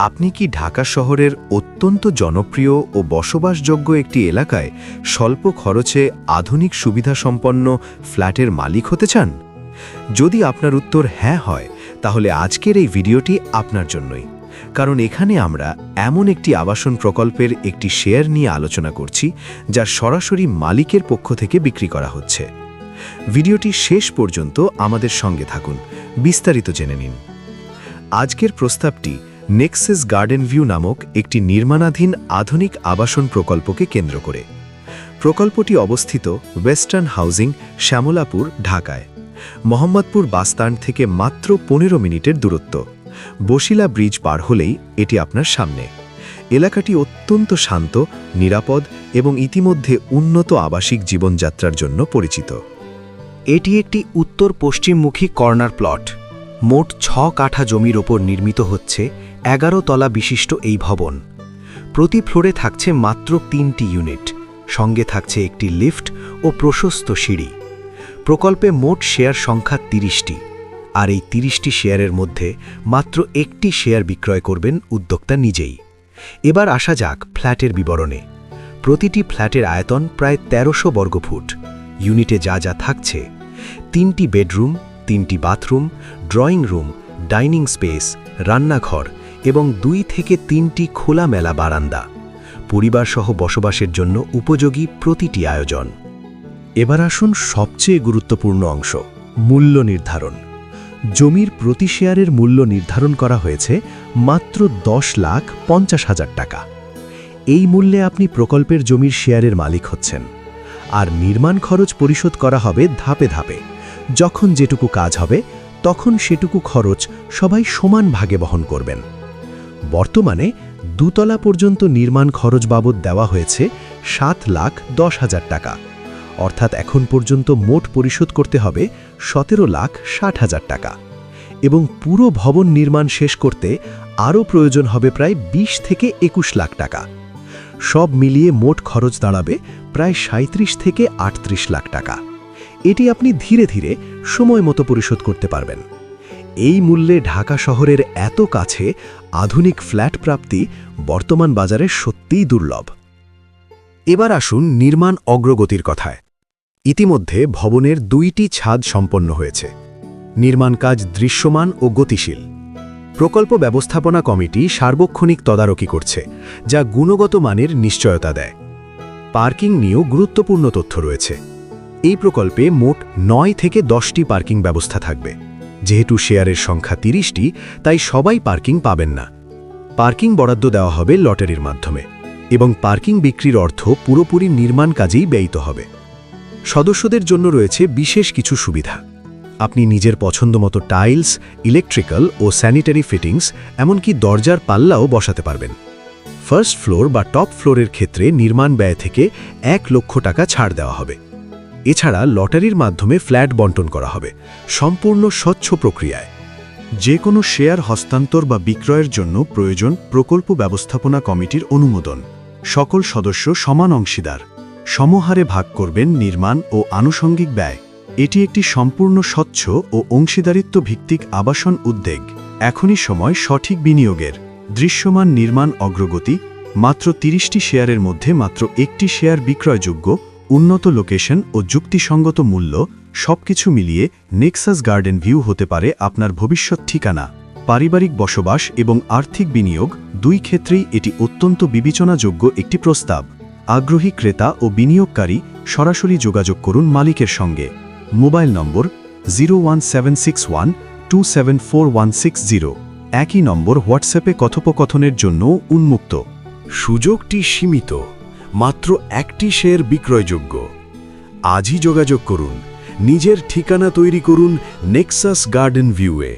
আপনি কি ঢাকা শহরের অত্যন্ত জনপ্রিয় ও বসবাসযোগ্য একটি এলাকায় স্বল্প খরচে আধুনিক সুবিধাসম্পন্ন ফ্ল্যাটের মালিক হতে চান? যদি আপনার উত্তর হ্যাঁ হয়, তাহলে আজকের এই ভিডিওটি আপনার জন্যই। কারণ এখানে আমরা এমন একটি আবাসন প্রকল্পের একটি শেয়ার নিয়ে আলোচনা করছি, যা সরাসরি মালিকের পক্ষ থেকে বিক্রি করা হচ্ছে। ভিডিওটি শেষ পর্যন্ত আমাদের সঙ্গে থাকুন, বিস্তারিত জেনে নিন। আজকের প্রস্তাবটি নেক্সাস গার্ডেন ভিউ নামক একটি নির্মাণাধীন আধুনিক আবাসন প্রকল্পকে কেন্দ্র করে। প্রকল্পটি অবস্থিত ওয়েস্টার্ন হাউজিং, শ্যামলাপুর, ঢাকায়। মোহাম্মদপুর বাসস্ট্যান্ড থেকে মাত্র 15 মিনিটের দূরত্ব। বসিলা ব্রিজ পার হলেই এটি আপনার সামনে। এলাকাটি অত্যন্ত শান্ত, নিরাপদ এবং ইতিমধ্যে উন্নত আবাসিক জীবনযাত্রার জন্য পরিচিত। এটি একটি উত্তর পশ্চিমমুখী কর্নার প্লট। মোট 6 কাঠা জমির ওপর নির্মিত হচ্ছে 11 তলা বিশিষ্ট এই ভবন। প্রতি ফ্লোরে থাকছে মাত্র 3টি ইউনিট, সঙ্গে থাকছে একটি লিফট ও প্রশস্ত সিঁড়ি। প্রকল্পে মোট শেয়ার সংখ্যা 30টি, আর এই 30টি শেয়ারের মধ্যে মাত্র একটি শেয়ার বিক্রয় করবেন উদ্যোক্তা নিজেই। এবার আসা যাক ফ্ল্যাটের বিবরণে। প্রতিটি ফ্ল্যাটের আয়তন প্রায় 1300 বর্গফুট। ইউনিটে যা যা থাকছে: 3টি বেডরুম, 3টি bathroom, drawing room, dining space, রান্নাঘর এবং 2 থেকে 3টি খোলামেলা বারান্দা। পরিবারসহ বসবাসের জন্য উপযোগী প্রতিটি আয়োজন। এবার আসুন সবচেয়ে গুরুত্বপূর্ণ অংশ, মূল্য নির্ধারণ। জমির প্রতি শেয়ারের মূল্য নির্ধারণ করা হয়েছে মাত্র 10,50,000 টাকা। এই মূল্যে আপনি প্রকল্পের জমির শেয়ারের মালিক হচ্ছেন। আর নির্মাণ খরচ পরিশোধ করা হবে ধাপে ধাপে। যখন যেটুকু কাজ হবে, তখন সেটুকু খরচ সবাই সমান ভাগে বহন করবেন। বর্তমানে 2 তলা পর্যন্ত নির্মাণ খরচ বাবদ দেওয়া হয়েছে 7,10,000 টাকা। অর্থাৎ এখন পর্যন্ত মোট পরিশোধ করতে হবে 17,60,000 টাকা। এবং পুরো ভবন নির্মাণ শেষ করতে আরও প্রয়োজন হবে প্রায় 20 থেকে 21 লাখ টাকা। সব মিলিয়ে মোট খরচ দাঁড়াবে প্রায় 37 থেকে 38 লাখ টাকা। এটি আপনি ধীরে ধীরে সময় মতো পরিশোধ করতে পারবেন। এই মূল্যে ঢাকা শহরের এত কাছে আধুনিক ফ্ল্যাট প্রাপ্তি বর্তমান বাজারে সত্যিই দুর্লভ। এবার আসুন নির্মাণ অগ্রগতির কথায়। ইতিমধ্যে ভবনের 2টি ছাদ সম্পন্ন হয়েছে। নির্মাণ কাজ দৃশ্যমান ও গতিশীল। প্রকল্প ব্যবস্থাপনা কমিটি সার্বক্ষণিক তদারকি করছে, যা গুণগত মানের নিশ্চয়তা দেয়। পার্কিং নিয়েও গুরুত্বপূর্ণ তথ্য রয়েছে। এই প্রকল্পে মোট 9 থেকে 10টি পার্কিং ব্যবস্থা থাকবে। যেহেতু শেয়ারের সংখ্যা 30টি, তাই সবাই পার্কিং পাবেন না। পার্কিং বরাদ্দ দেওয়া হবে লটারির মাধ্যমে, এবং পার্কিং বিক্রির অর্থ পুরোপুরি নির্মাণ কাজেই ব্যয়িত হবে। সদস্যদের জন্য রয়েছে বিশেষ কিছু সুবিধা। আপনি নিজের পছন্দমতো টাইলস, ইলেকট্রিক্যাল ও স্যানিটারি ফিটিংস, এমনকি দরজার পাল্লাও বসাতে পারবেন। ফার্স্ট ফ্লোর বা টপ ফ্লোরের ক্ষেত্রে নির্মাণ ব্যয় থেকে 1 লক্ষ টাকা ছাড় দেওয়া হবে। এছাড়া লটারির মাধ্যমে ফ্ল্যাট বণ্টন করা হবে, সম্পূর্ণ স্বচ্ছ প্রক্রিয়ায়। যে কোনো শেয়ার হস্তান্তর বা বিক্রয়ের জন্য প্রয়োজন প্রকল্প ব্যবস্থাপনা কমিটির অনুমোদন। সকল সদস্য সমান অংশীদার। সমহারে ভাগ করবেন নির্মাণ ও আনুষঙ্গিক ব্যয়। এটি একটি সম্পূর্ণ স্বচ্ছ ও অংশীদারিত্ব ভিত্তিক আবাসন উদ্যোগ। এখনই সময় সঠিক বিনিয়োগের। দৃশ্যমান নির্মাণ অগ্রগতি। মাত্র 30টি শেয়ারের মধ্যে মাত্র 1টি শেয়ার বিক্রয়যোগ্য। উন্নত লোকেশন ও যুক্তিসঙ্গত মূল্য, সবকিছু মিলিয়ে নেক্সাস গার্ডেন ভিউ হতে পারে আপনার ভবিষ্যৎ ঠিকানা। পারিবারিক বসবাস এবং আর্থিক বিনিয়োগ, 2 ক্ষেত্রেই এটি অত্যন্ত বিবেচনাযোগ্য একটি প্রস্তাব। আগ্রহী ক্রেতা ও বিনিয়োগকারী সরাসরি যোগাযোগ করুন মালিকের সঙ্গে। মোবাইল নম্বর 01761274160। একই নম্বর হোয়াটসঅ্যাপে কথোপকথনের জন্য উন্মুক্ত। সুযোগটি সীমিত, মাত্র 1টি শেয়ার বিক্রয়যোগ্য। আজই যোগাযোগ করুন। নিজের ঠিকানা তৈরি করুন নেক্সাস গার্ডেন ভিউয়ে।